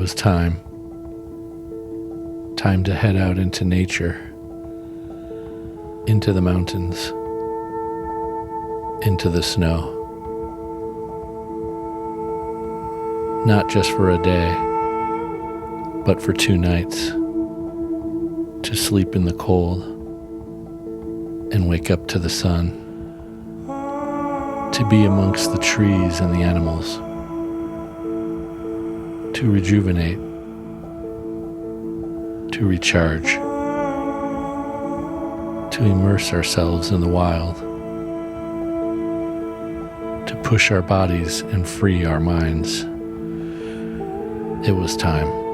was time. Time to head out into nature, into the mountains, into the snow. Not just for a day, but for 2 nights. To sleep in the cold and wake up to the sun. To be amongst the trees and the animals. To rejuvenate. To recharge. To immerse ourselves in the wild. To push our bodies and free our minds. It was time.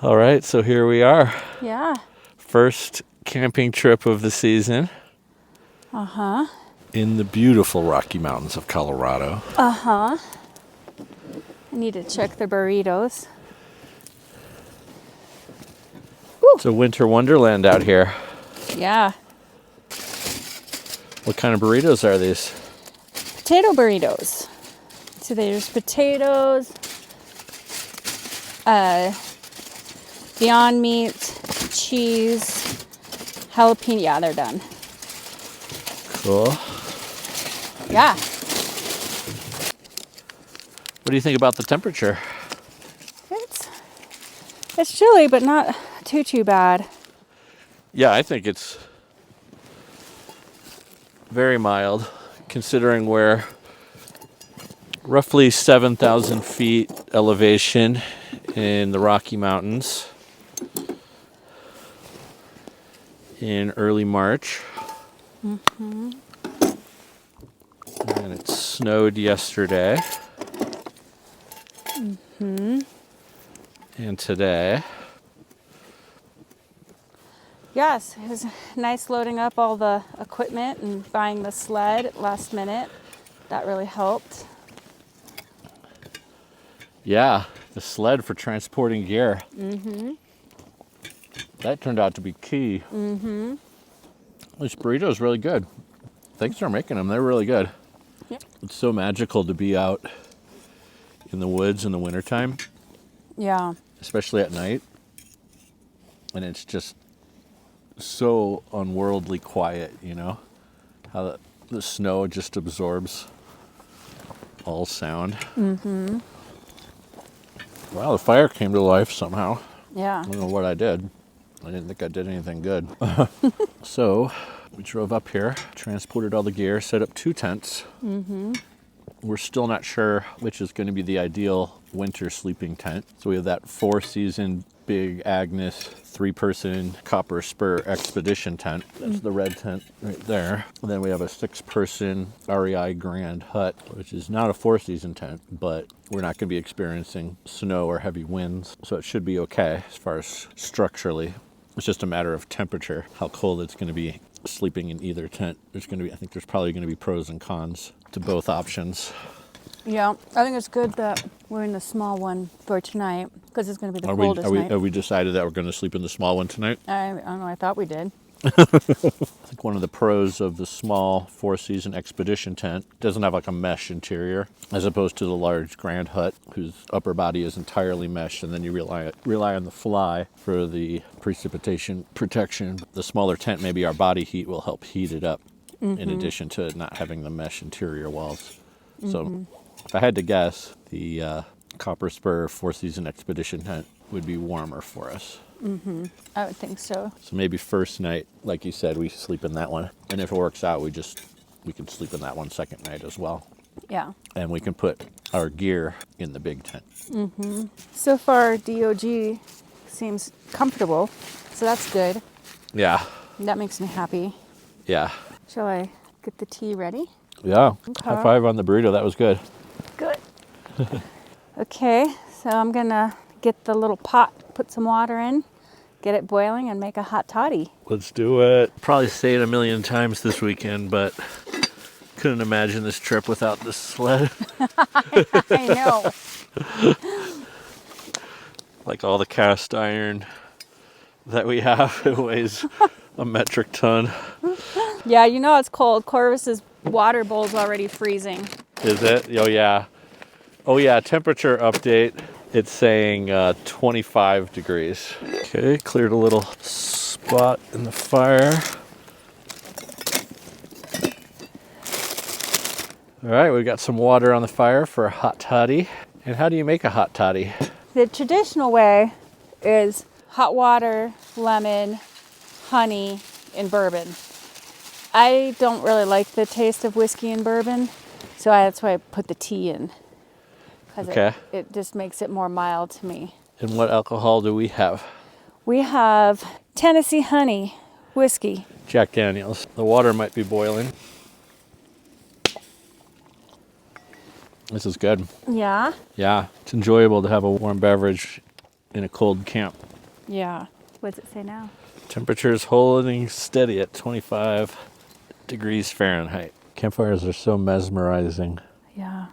All right, so here we are. Yeah. First camping trip of the season. Uh-huh. In the beautiful Rocky Mountains of Colorado. Uh-huh. I need to check the burritos. It's a winter wonderland out here. Yeah. What kind of burritos are these? Potato burritos. So there's potatoes, Beyond Meat, cheese, jalapeno. Yeah, they're done. Cool. Yeah. What do you think about the temperature? It's chilly, but not too bad. Yeah, I think it's very mild, considering we're roughly 7,000 feet elevation in the Rocky Mountains in early March. Mm-hmm. And it snowed yesterday. Mm-hmm. And today. Yes, it was nice loading up all the equipment and buying the sled last minute. That really helped. Yeah, the sled for transporting gear. Mm-hmm. That turned out to be key. Mm-hmm. This burrito is really good. Thanks for making them. They're really good. Yep. It's so magical to be out in the woods in the wintertime. Yeah. Especially at night. And it's just so unworldly quiet, you know? How the snow just absorbs all sound. Mm-hmm. Wow, the fire came to life somehow. Yeah. I don't know what I did. I didn't think I did anything good. So we drove up here, transported all the gear, set up 2 tents. Mm-hmm. We're still not sure which is going to be the ideal winter sleeping tent. So we have that 4-season big Agnes 3-person copper Spur expedition tent. That's the red tent right there. And then we have a 6-person REI Grand Hut, which is not a 4-season tent, but we're not going to be experiencing snow or heavy winds. So it should be okay as far as structurally. It's just a matter of temperature, how cold it's going to be sleeping in either tent. I think there's probably going to be pros and cons to both options. Yeah, I think it's good that we're in the small one for tonight because it's going to be the coldest night. Have we decided that we're going to sleep in the small one tonight? I don't know. I thought we did. I think one of the pros of the small 4-season expedition tent doesn't have like a mesh interior as opposed to the large Grand Hut whose upper body is entirely mesh, and then you rely on the fly for the precipitation protection. The smaller tent, maybe our body heat will help heat it up in addition to not having the mesh interior walls. So if I had to guess, the Copper Spur 4-season expedition tent would be warmer for us. Mm-hmm. I would think so. So maybe first night, like you said, we sleep in that one. And if it works out, we can sleep in that one second night as well. Yeah. And we can put our gear in the big tent. Mm-hmm. So far, DOG seems comfortable, so that's good. Yeah. That makes me happy. Yeah. Shall I get the tea ready? Yeah. Okay. High five on the burrito. That was good. Good. Okay, so I'm going to get the little pot, put some water in, get it boiling, and make a hot toddy. Let's do it. Probably say it a million times this weekend, but couldn't imagine this trip without this sled. I know. Like all the cast iron that we have, it weighs a metric ton. Yeah, you know it's cold. Corvus's water bowl's already freezing. Is it? Oh, yeah. Oh, yeah. Temperature update. It's saying 25 degrees. Okay, cleared a little spot in the fire. All right, we've got some water on the fire for a hot toddy. And how do you make a hot toddy? The traditional way is hot water, lemon, honey, and bourbon. I don't really like the taste of whiskey and bourbon, so that's why I put the tea in. Because it just makes it more mild to me. And what alcohol do we have? We have Tennessee honey whiskey. Jack Daniels. The water might be boiling. This is good. Yeah? Yeah, it's enjoyable to have a warm beverage in a cold camp. Yeah. What does it say now? Temperature's holding steady at 25 degrees Fahrenheit. Campfires are so mesmerizing. Yeah.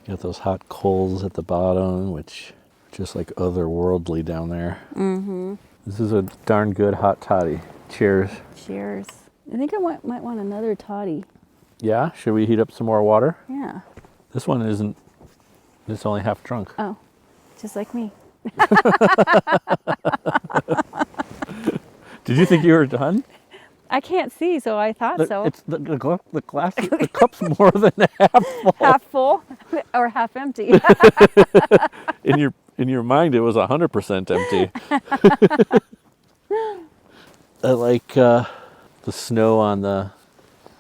You got those hot coals at the bottom, which are just like otherworldly down there. Mm-hmm. This is a darn good hot toddy. Cheers. Cheers. I think I might want another toddy. Yeah? Should we heat up some more water? Yeah. This one isn't, it's only half drunk. Oh, just like me. Did you think you were done? I can't see, so I thought so. It's the glass, the cup's more than half full. Half full or half empty. In your mind, it was 100% empty. I like the snow on the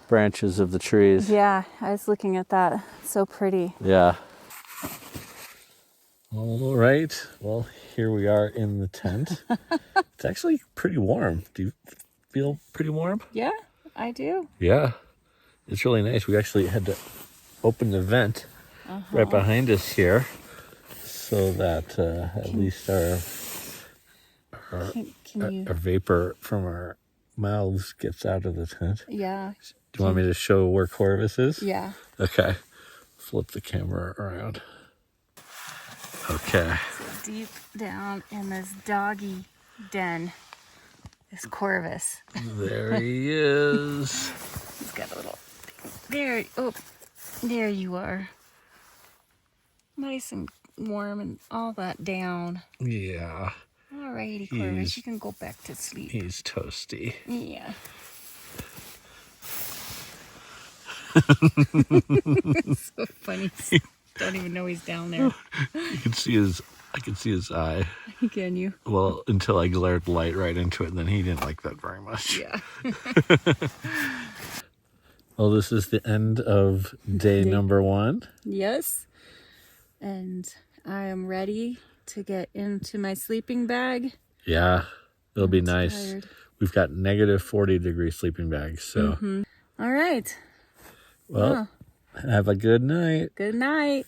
branches of the trees. Yeah, I was looking at that. It's so pretty. Yeah. All right. Well, here we are in the tent. It's actually pretty warm. Do you feel pretty warm? Yeah, I do. Yeah. It's really nice. We actually had to open the vent right behind us here so that at least our vapor from our mouths gets out of the tent. Yeah. Do you want me to show where Corvus is? Yeah. Okay. Flip the camera around. Okay. So deep down in this doggy den is Corvus. There he is. He's got a little thing. There. Oh, there you are. Nice and warm and all that down. Yeah. Alrighty, Corvus, you can go back to sleep. He's toasty. Yeah. So funny. Don't even know he's down there. I can see his eye. Can you? Well, until I glared light right into it, and then he didn't like that very much. Yeah. Well, this is the end of day number 1. Yes. And I am ready to get into my sleeping bag. Yeah, it'll be nice. Tired. We've got negative 40-degree sleeping bags, so. All right. Well, have a good night. Good night.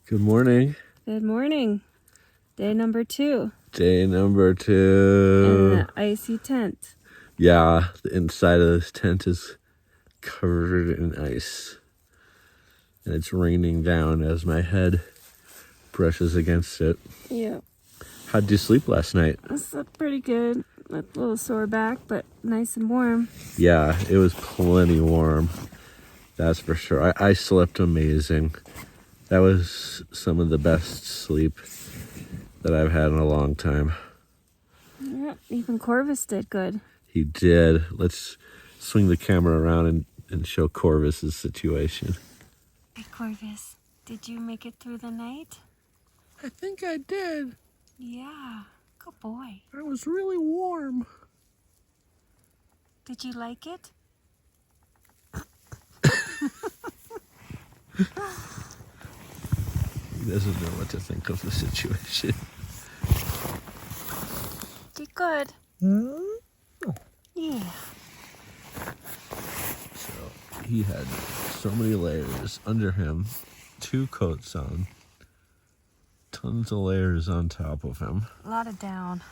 Good morning. Good morning. Day number 2. Day number In 2. the icy tent. Yeah, the inside of this tent is covered in ice. And it's raining down as my head brushes against it. Yeah. How'd you sleep last night? I slept pretty good. A little sore back, but nice and warm. Yeah, it was plenty warm. That's for sure. I slept amazing. That was some of the best sleep that I've had in a long time. Yeah, even Corvus did good. He did. Let's swing the camera around and show Corvus's situation. Hey, Corvus, did you make it through the night? I think I did. Yeah, good boy. It was really warm. Did you like it? He doesn't know what to think of the situation. Did good. Yeah. So he had so many layers under him, 2 coats on, tons of layers on top of him, A lot of down.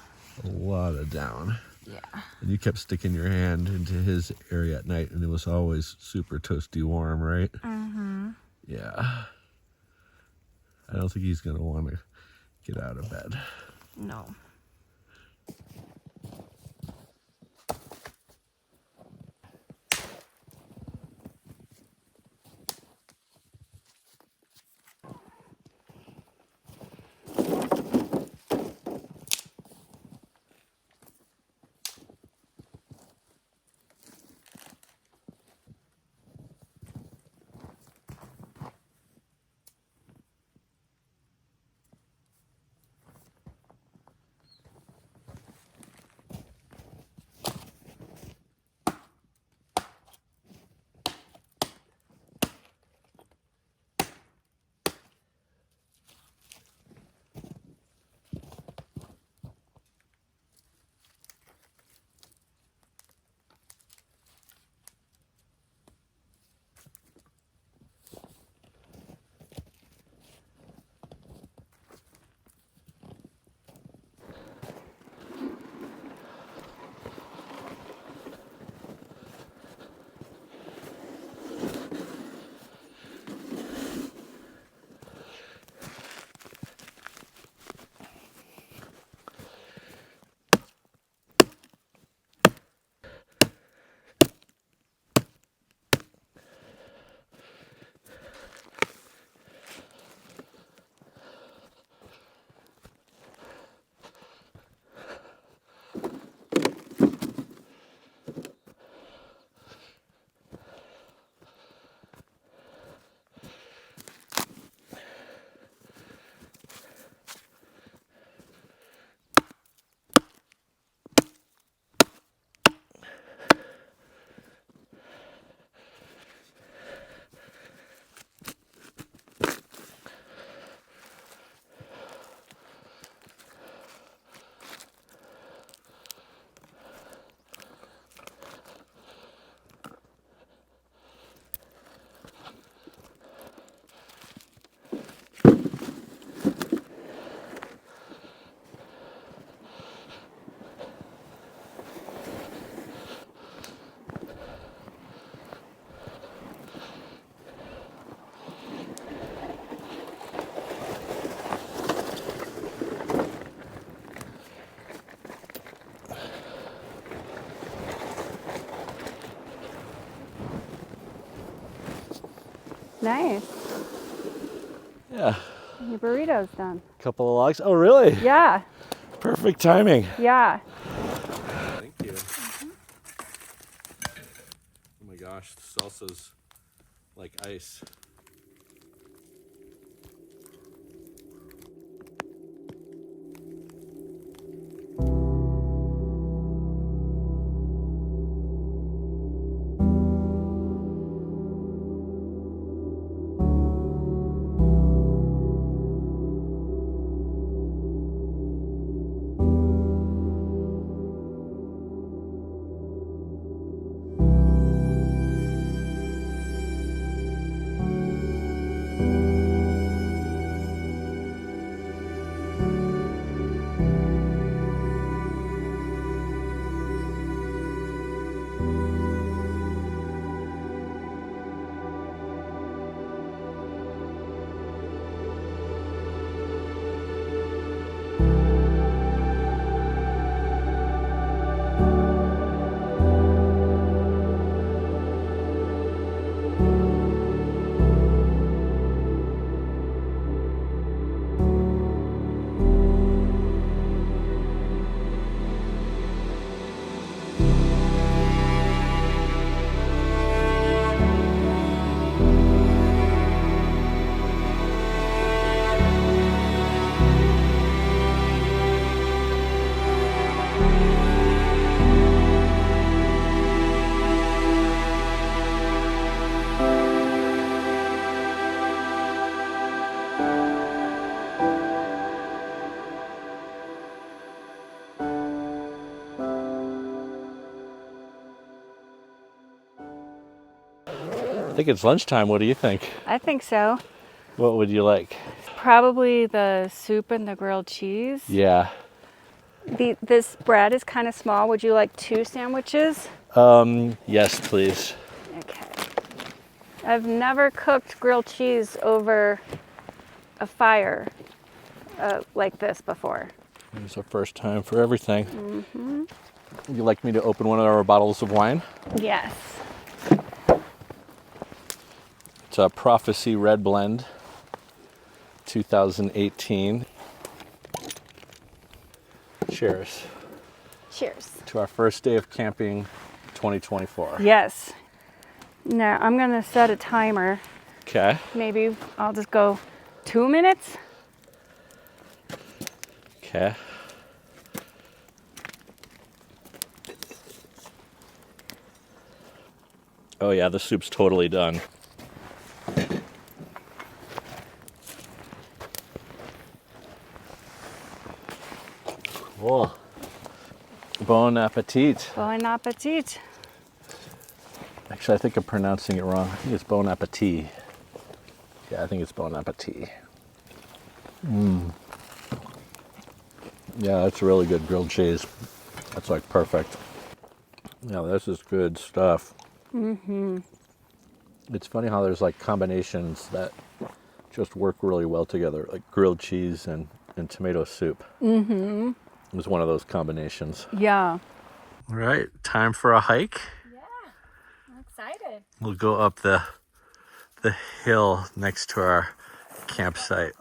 a lot of down. Yeah. And you kept sticking your hand into his area at night, and it was always super toasty warm, right? Mm-hmm. Yeah. I don't think he's going to want to get out of bed. No. Nice. Yeah. Your burrito's done. Couple of logs. Oh, really? Yeah. Perfect timing. Yeah. Thank you. Oh my gosh, the salsa's like ice. think it's lunchtime. What do you think? I think so. What would you like? Probably the soup and the grilled cheese. Yeah. This bread is kind of small. Would you like 2 sandwiches? Yes, please. Okay. I've never cooked grilled cheese over a fire like this before. It's the first time for everything. Mm-hmm. Would you like me to open one of our bottles of wine? Yes. It's a Prophecy Red Blend, 2018. Cheers. Cheers. To our first day of camping, 2024. Yes. Now I'm going to set a timer. Okay. Maybe I'll just go 2 minutes. Okay. Oh yeah, the soup's totally done. Cool. Bon appetit. Bon appetit. Actually, I think I'm pronouncing it wrong. I think it's bon appetit. Yeah, I think it's bon appetit. Yeah, that's really good grilled cheese. That's like perfect. Yeah, this is good stuff. It's funny how there's like combinations that just work really well together, like grilled cheese and tomato soup. It was one of those combinations. Yeah. All right, time for a hike. Yeah. I'm excited. We'll go up the hill next to our campsite.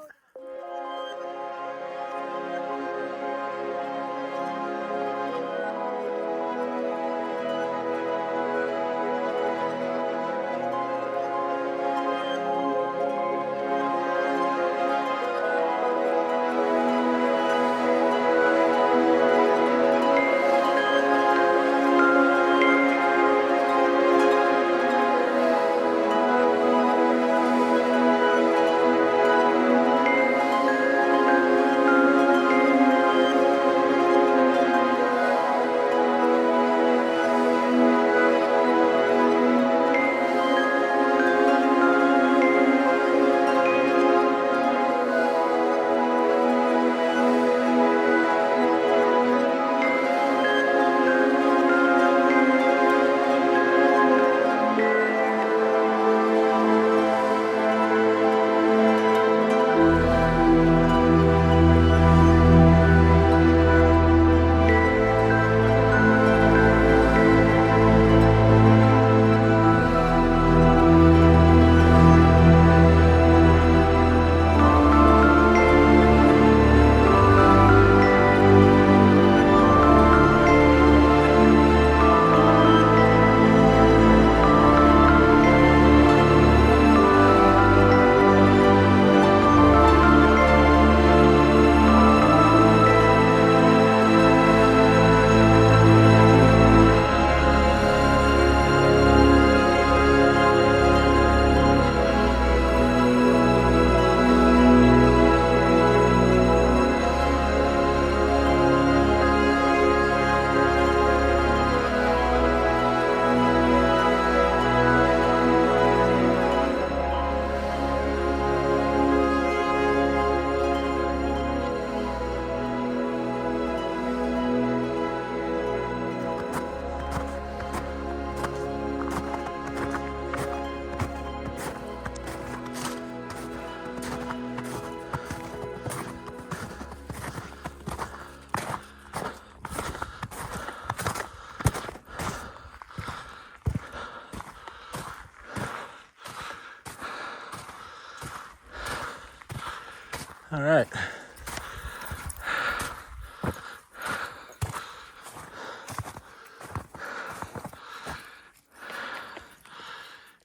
All right. I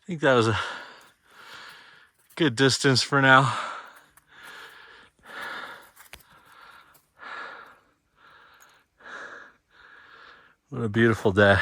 think that was a good distance for now. What a beautiful day.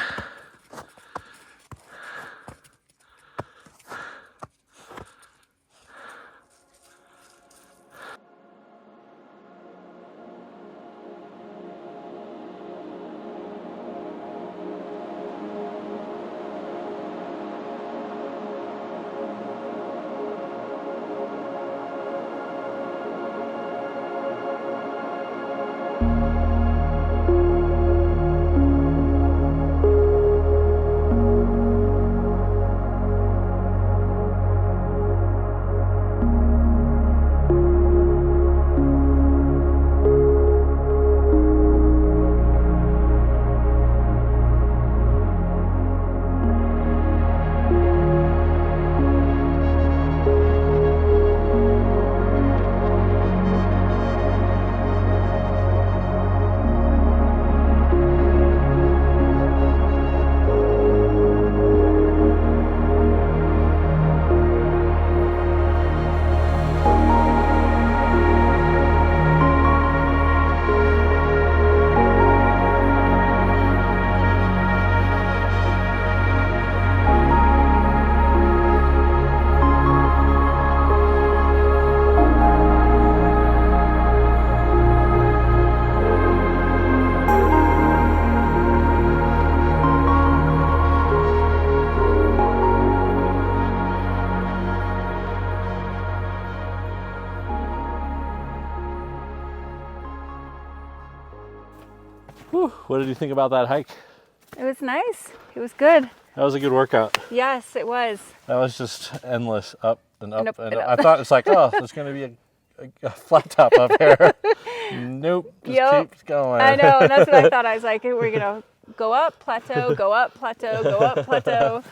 Whew, what did you think about that hike? It was nice. It was good. That was a good workout. Yes, it was. That was just endless, up and up And and up. up. I thought it's like, oh, there's going to be a flat top up here. Nope, just keeps going. I know, and that's what I thought. I was like, we're going to go up, plateau, go up, plateau, go up, plateau.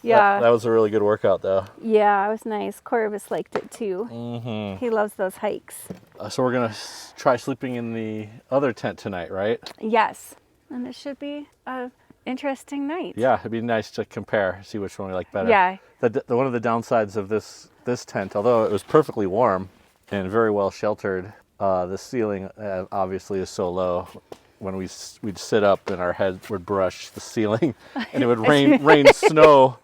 Yeah. That was a really good workout, though. Yeah, it was nice. Corvus liked it too. He loves those hikes. So we're going to try sleeping in the other tent tonight, right? Yes, and it should be an interesting night. Yeah, it'd be nice to compare, see which one we like better. Yeah. One of the downsides of this tent, although it was perfectly warm and very well sheltered, the ceiling obviously is so low. When we'd sit up and our head would brush the ceiling, and it would rain snow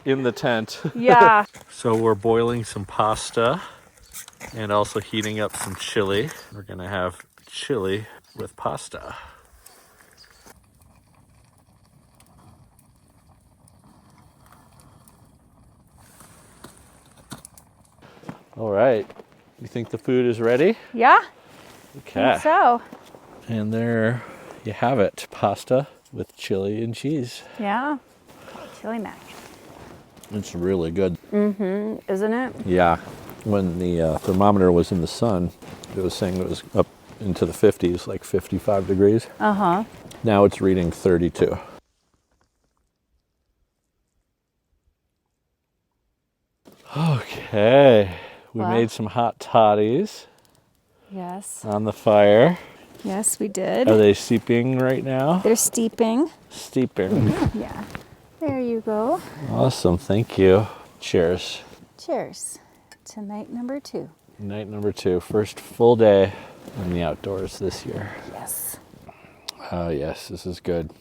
in the tent. Yeah. So we're boiling some pasta and also heating up some chili. We're gonna have chili with pasta. All right, you think the food is ready? Yeah. Okay. I think so. And there you have it, pasta with chili and cheese. Yeah. Chili mac. It's really good. Isn't it? Yeah. When the thermometer was in the sun, it was saying it was up into the 50s, like 55 degrees. Uh-huh. Now it's reading 32. Okay. We Wow. made some hot toddies Yes. on the fire. Yes, we did. Are they steeping right now? They're steeping. Steeping. Yeah. There you go. Awesome. Thank you. Cheers. Cheers to night number 2. Night number 2. First full day in the outdoors this year. Yes. Oh, yes. This is good.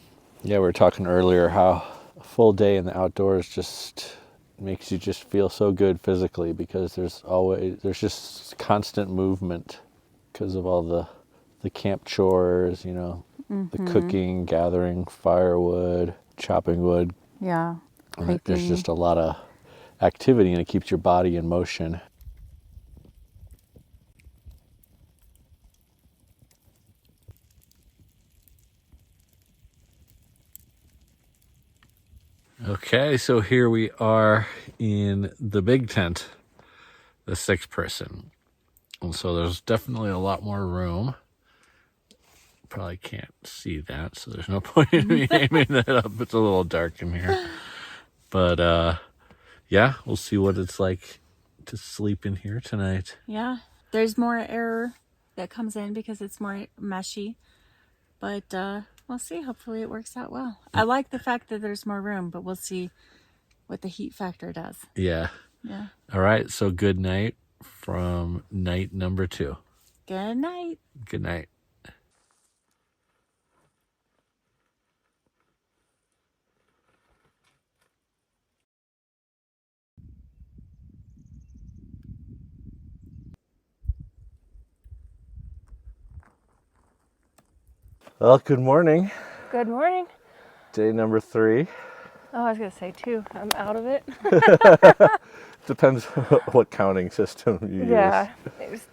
Yeah, we were talking earlier how a full day in the outdoors just makes you just feel so good physically, because there's just constant movement because of all the camp chores, you know, the cooking, gathering firewood, chopping wood. Yeah. And there's just a lot of activity, and it keeps your body in motion. Okay, so here we are in the big tent, the 6-person. And so there's definitely a lot more room. Probably can't see that, so there's no point in me aiming that up. It's a little dark in here. But yeah, we'll see what it's like to sleep in here tonight. Yeah. There's more air that comes in because it's more meshy. But we'll see. Hopefully it works out well. I like the fact that there's more room, but we'll see what the heat factor does. Yeah. Yeah. All right, so good night from night number 2. Good night. Good night. Well, good morning. Good morning. Day number 3. Oh, I was going to say 2. I'm out of it. Depends what counting system you Yeah. It was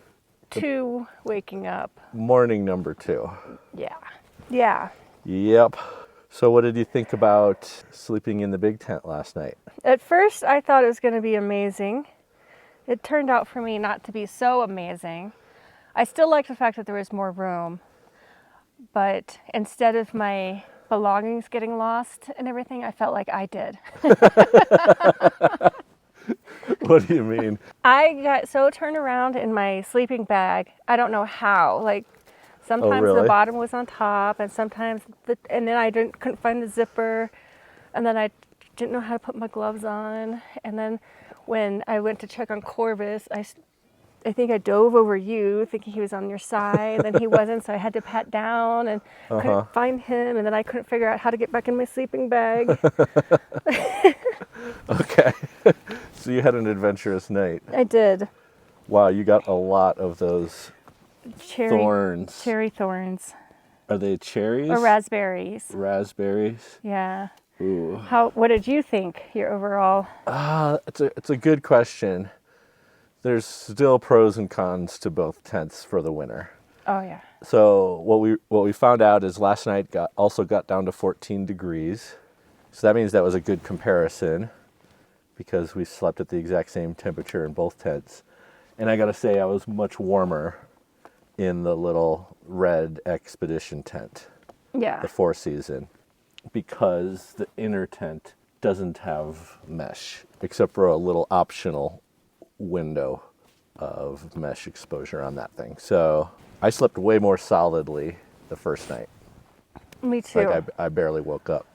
2 waking up. Morning number 2. Yeah. Yeah. Yep. So what did you think about sleeping in the big tent last night? At first, I thought it was going to be amazing. It turned out for me not to be so amazing. I still like the fact that there was more room. But instead of my belongings getting lost and everything, I felt like I did. What do you mean? I got so turned around in my sleeping bag. I don't know how. Like sometimes really? the bottom was on top, and sometimes and then I couldn't find the zipper, and then I didn't know how to put my gloves on. And then when I went to check on Corvus, I think I dove over you thinking he was on your side, and then he wasn't, so I had to pat down and couldn't find him, and then I couldn't figure out how to get back in my sleeping bag. Okay. So you had an adventurous night. I did. Wow, you got a lot of those thorns. Cherry thorns. Are they cherries? Or raspberries. Raspberries? Yeah. Ooh. What did you think, your overall? It's a good question. There's still pros and cons to both tents for the winter. Oh yeah. So what we found out is last night also got down to 14 degrees. So that means that was a good comparison because we slept at the exact same temperature in both tents. And I gotta say, I was much warmer in the little red expedition tent, Yeah. the 4-season, because the inner tent doesn't have mesh, except for a little optional window of mesh exposure on that thing. So I slept way more solidly the first night. Me too. Like I barely woke up.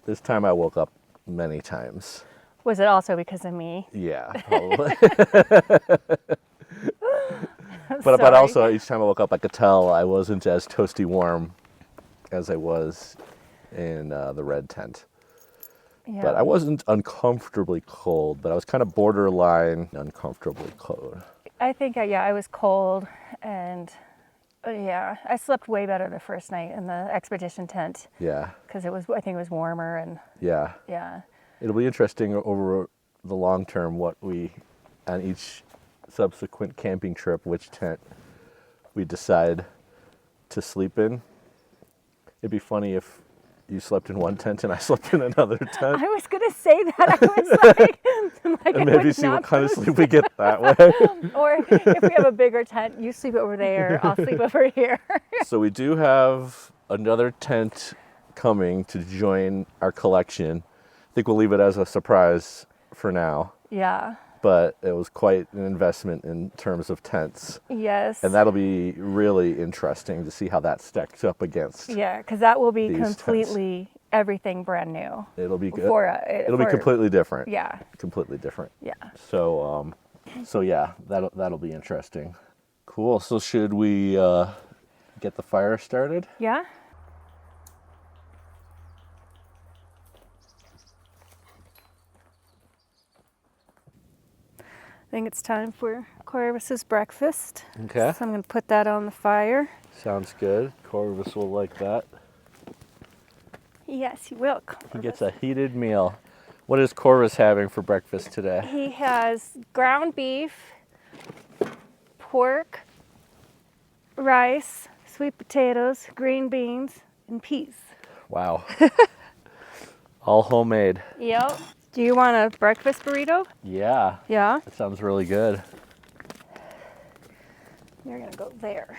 This time I woke up many times. Was it also because of me? Yeah, probably. But Sorry. also each time I woke up, I could tell I wasn't as toasty warm as I was in the red tent. Yeah. But I wasn't uncomfortably cold, but I was kind of borderline uncomfortably cold. I think I was cold, and yeah, I slept way better the first night in the expedition tent Yeah, because I think it was warmer, and yeah. yeah. It'll be interesting over the long term what we, on each subsequent camping trip, which tent we decide to sleep in. It'd be funny if you slept in one tent and I slept in another tent. I was gonna say that. I was like And I maybe would see what not kind of post sleep we get that way. Or if we have a bigger tent, you sleep over there, I'll sleep over here. So we do have another tent coming to join our collection. I think we'll leave it as a surprise for now, Yeah. but it was quite an investment in terms of tents. Yes. And that'll be really interesting to see how that stacks up against. Yeah, because that will be these tents. completely everything brand new. It'll be good. It'll be for- completely different. Yeah. Completely different. Yeah. So yeah, that'll be interesting. Cool. So should we get the fire started? Yeah. I think it's time for Corvus's breakfast. Okay. So I'm going to put that on the fire. Sounds good. Corvus will like that. Yes, he will. He gets a heated meal. What is Corvus having for breakfast today? He has ground beef, pork, rice, sweet potatoes, green beans, and peas. Wow. All homemade. Yep. Do you want a breakfast burrito? Yeah. Yeah. That sounds really good. You're going to go there.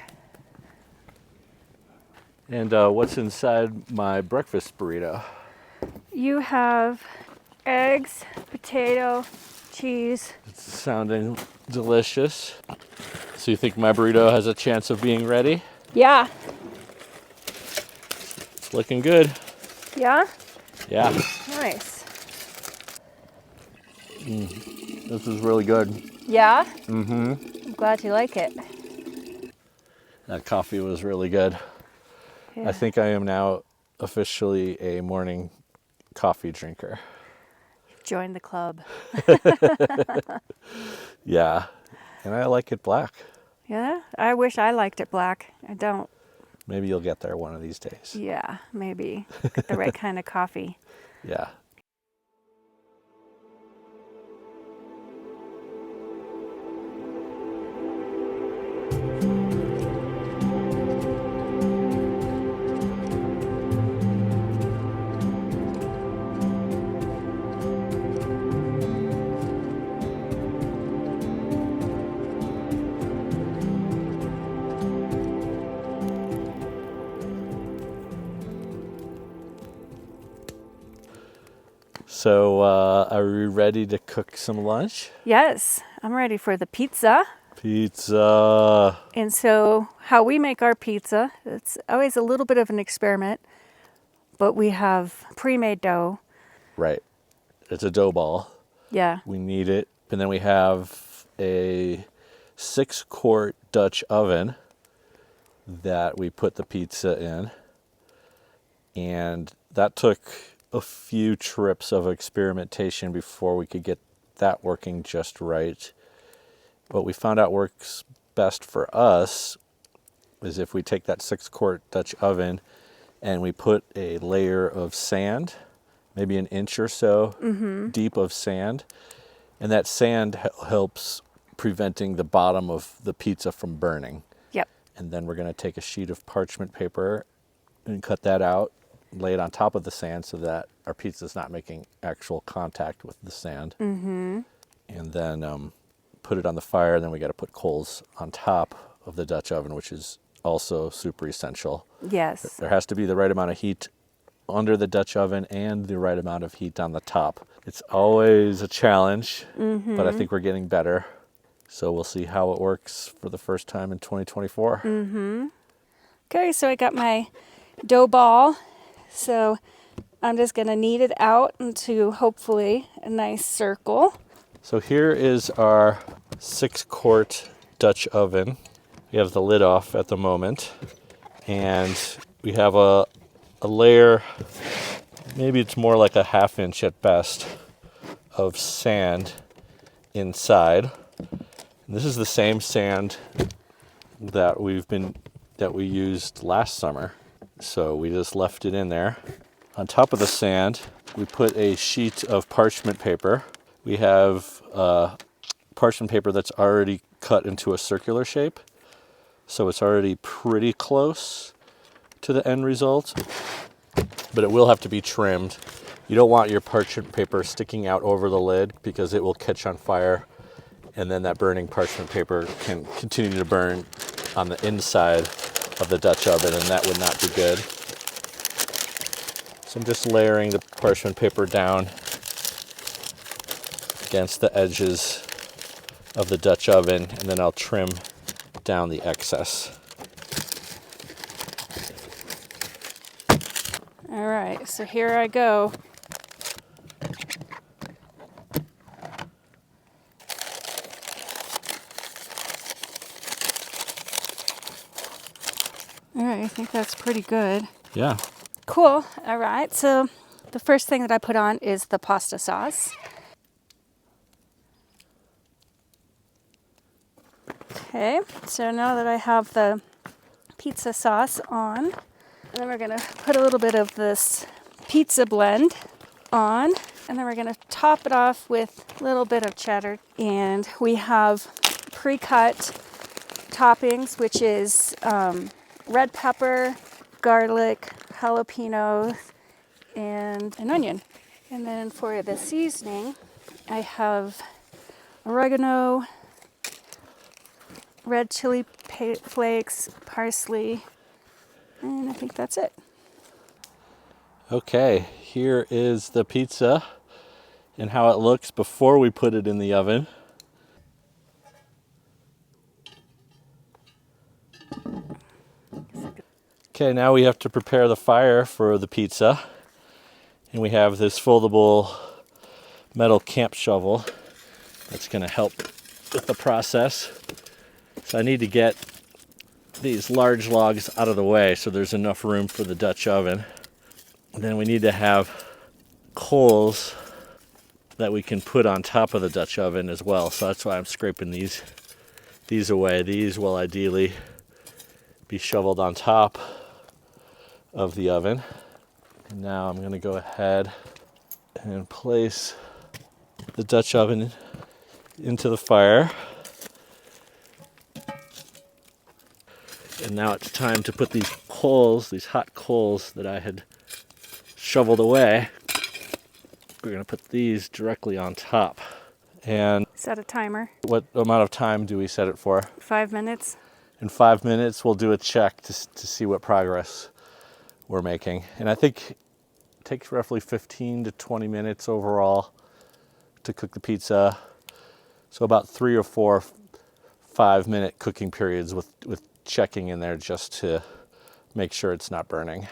And what's inside my breakfast burrito? You have eggs, potato, cheese. It's sounding delicious. So you think my burrito has a chance of being ready? Yeah. It's looking good. Yeah? Yeah. Nice. This is really good. Yeah? Mm-hmm. I'm glad you like it. That coffee was really good. Yeah. I think I am now officially a morning coffee drinker. Join the club. Yeah. And I like it black. Yeah? I wish I liked it black. I don't. Maybe you'll get there one of these days. Yeah, maybe. Get the right kind of coffee. Yeah. So, are we ready to cook some lunch? Yes, I'm ready for the pizza. Pizza. And so, how we make our pizza, it's always a little bit of an experiment, but we have pre-made dough. Right. It's a dough ball. Yeah. We need it. And then we have a 6-quart Dutch oven that we put the pizza in. And that took a few trips of experimentation before we could get that working just right. What we found out works best for us is if we take that 6-quart Dutch oven and we put a layer of sand, maybe an inch or so deep of sand. And that sand helps preventing the bottom of the pizza from burning. Yep. And then we're going to take a sheet of parchment paper and cut that out, lay it on top of the sand so that our pizza is not making actual contact with the sand. And then put it on the fire. And then we got to put coals on top of the Dutch oven, which is also super essential. Yes. There has to be the right amount of heat under the Dutch oven and the right amount of heat on the top. It's always a challenge, but I think we're getting better. So we'll see how it works for the first time in 2024. Okay, so I got my dough ball. So I'm just going to knead it out into hopefully a nice circle. So here is our 6-quart Dutch oven. We have the lid off at the moment. And we have a layer, maybe it's more like a 1/2 inch at best, of sand inside. And this is the same sand that we used last summer. So we just left it in there. On top of the sand, we put a sheet of parchment paper. We have parchment paper that's already cut into a circular shape. So it's already pretty close to the end result, but it will have to be trimmed. You don't want your parchment paper sticking out over the lid because it will catch on fire, and then that burning parchment paper can continue to burn on the inside of the Dutch oven, and that would not be good. So I'm just layering the parchment paper down against the edges of the Dutch oven, and then I'll trim down the excess. All right, so here I go. All right, I think that's pretty good. Yeah. Cool. All right, so the first thing that I put on is the pasta sauce. Okay, so now that I have the pizza sauce on, and then we're gonna put a little bit of this pizza blend on, and then we're gonna top it off with a little bit of cheddar. And we have pre-cut toppings, which is red pepper, garlic, jalapeno, and an onion. And then for the seasoning, I have oregano, red chili flakes, parsley, and I think that's it. Okay, here is the pizza and how it looks before we put it in the oven. Okay, now we have to prepare the fire for the pizza. And we have this foldable metal camp shovel that's going to help with the process. So I need to get these large logs out of the way so there's enough room for the Dutch oven. And then we need to have coals that we can put on top of the Dutch oven as well. So that's why I'm scraping these away. These will ideally be shoveled on top of the oven. And now I'm going to go ahead and place the Dutch oven into the fire. And now it's time to put these coals, these hot coals that I had shoveled away, we're going to put these directly on top. And set a timer. what amount of time do we set it for? 5 minutes. In 5 minutes, we'll do a check to see what progress we're making. And I think it takes roughly 15 to 20 minutes overall to cook the pizza. So about 3 or 4 5-minute cooking periods with checking in there just to make sure it's not burning.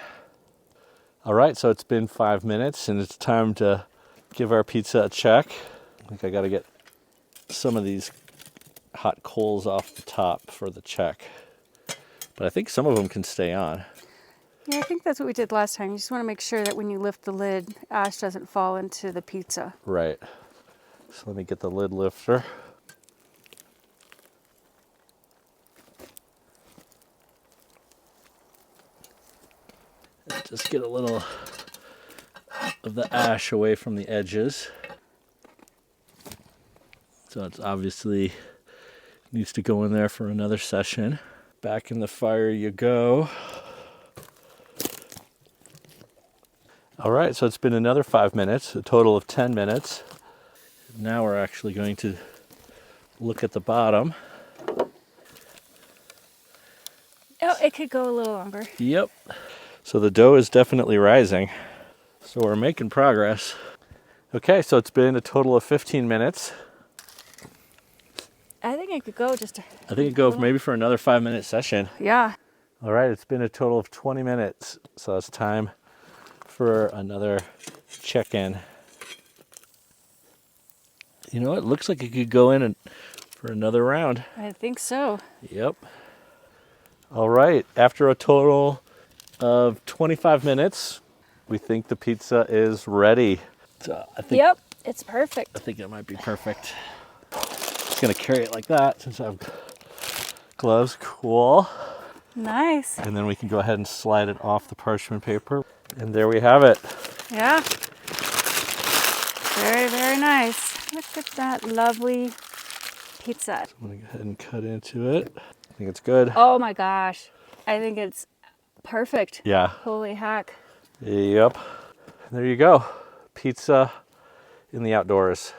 All right, so it's been 5 minutes and it's time to give our pizza a check. I think I got to get some of these hot coals off the top for the check. But I think some of them can stay on. Yeah, I think that's what we did last time. You just want to make sure that when you lift the lid, ash doesn't fall into the pizza. Right. So let me get the lid lifter. Just get a little of the ash away from the edges. So it's obviously needs to go in there for another session. Back in the fire you go. All right, so it's been another 5 minutes, a total of 10 minutes. Now we're actually going to look at the bottom. Oh, it could go a little longer. Yep. So the dough is definitely rising. So we're making progress. Okay, so it's been a total of 15 minutes. I think it could go just I think it goes maybe for another 5-minute session. Yeah. All right, it's been a total of 20 minutes. So it's time for another check-in. You know, it looks like it could go in for another round. I think so. Yep. All right, after a total of 25 minutes, we think the pizza is ready. So Yep, it's perfect. I think it might be perfect. Just gonna carry it like that since I have gloves. Cool. Nice. And then we can go ahead and slide it off the parchment paper. And there we have it. Yeah. Very, very nice. Look at that lovely pizza. I'm gonna go ahead and cut into it. I think it's good. Oh my gosh. I think it's perfect. Yeah. Holy heck. Yep. There you go. Pizza in the outdoors.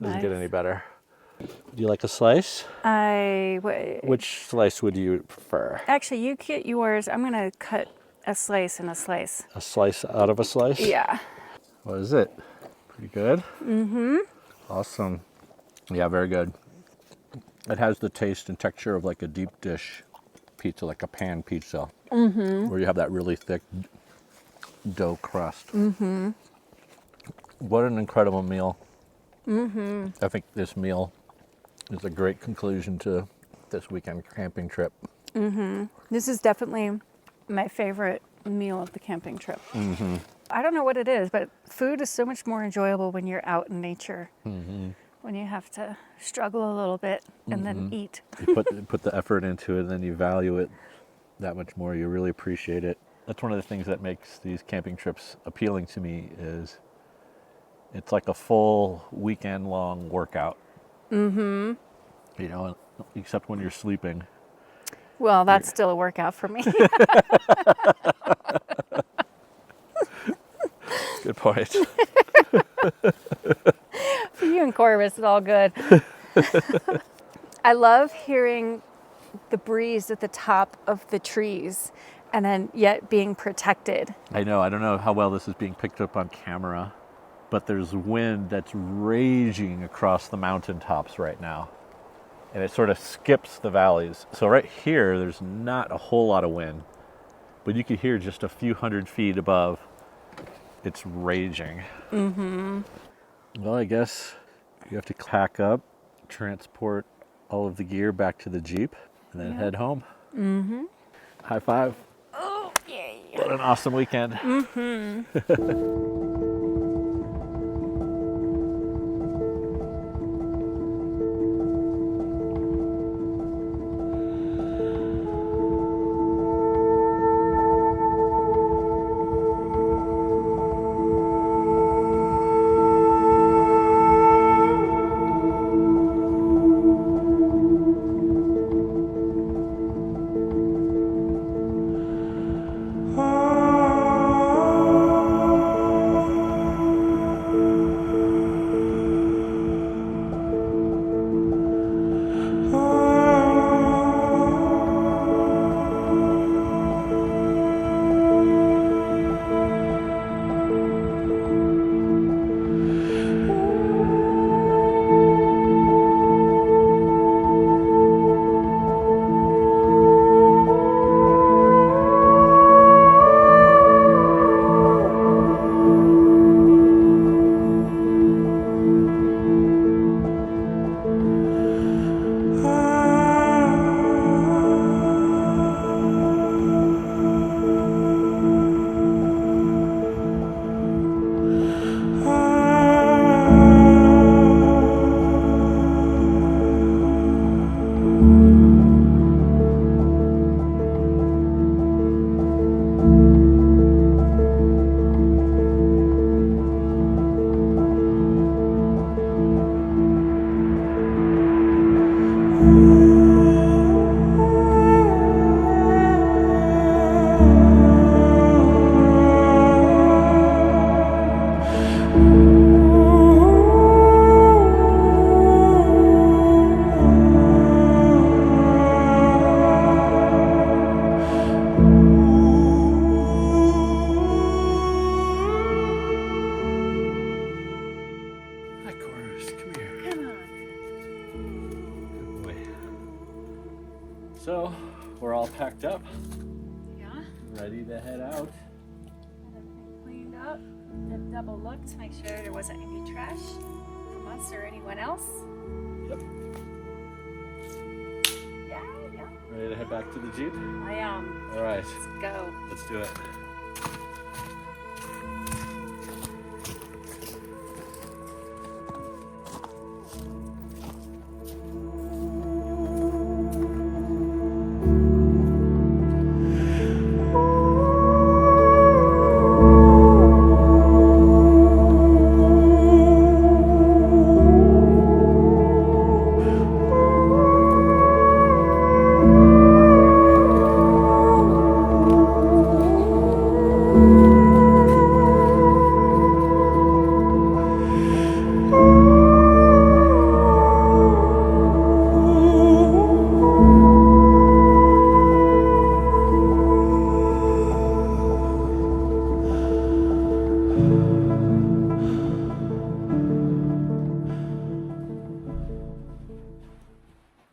Doesn't get Nice. any better. Do you like a slice? Which slice would you prefer? Actually, you get yours. I'm going to cut a slice and a slice. A slice out of a slice? Yeah. What is it? Pretty good? Mm-hmm. Awesome. Yeah, very good. It has the taste and texture of like a deep dish pizza, like a pan pizza. Mm-hmm. Where you have that really thick dough crust. Mm-hmm. What an incredible meal. Mm-hmm. I think this meal is a great conclusion to this weekend camping trip. Mm-hmm. This is definitely my favorite meal of the camping trip. Mm-hmm. I don't know what it is, but food is so much more enjoyable when you're out in nature. Mm-hmm. When you have to struggle a little bit and then eat. You put the effort into it, and then you value it that much more. You really appreciate it. That's one of the things that makes these camping trips appealing to me is it's like a full weekend-long workout. Mm-hmm. You know, except when you're sleeping. Well, that's still a workout for me. Good point. For you and Corvus, it's all good. I love hearing the breeze at the top of the trees and then yet being protected. I know. I don't know how well this is being picked up on camera, but there's wind that's raging across the mountaintops right now. And it sort of skips the valleys. So right here, there's not a whole lot of wind, but you could hear just a few hundred feet above, it's raging. Mm-hmm. Well, I guess you have to pack up, transport all of the gear back to the Jeep, and then head home. Mm-hmm. High five. Oh, yay. What an awesome weekend. Mm-hmm. Ready to head out. Everything cleaned up. Did double look to make sure there wasn't any trash from us or anyone else. Yep. Yeah. Ready to head back to the Jeep? I am. All right. Let's go. Let's do it.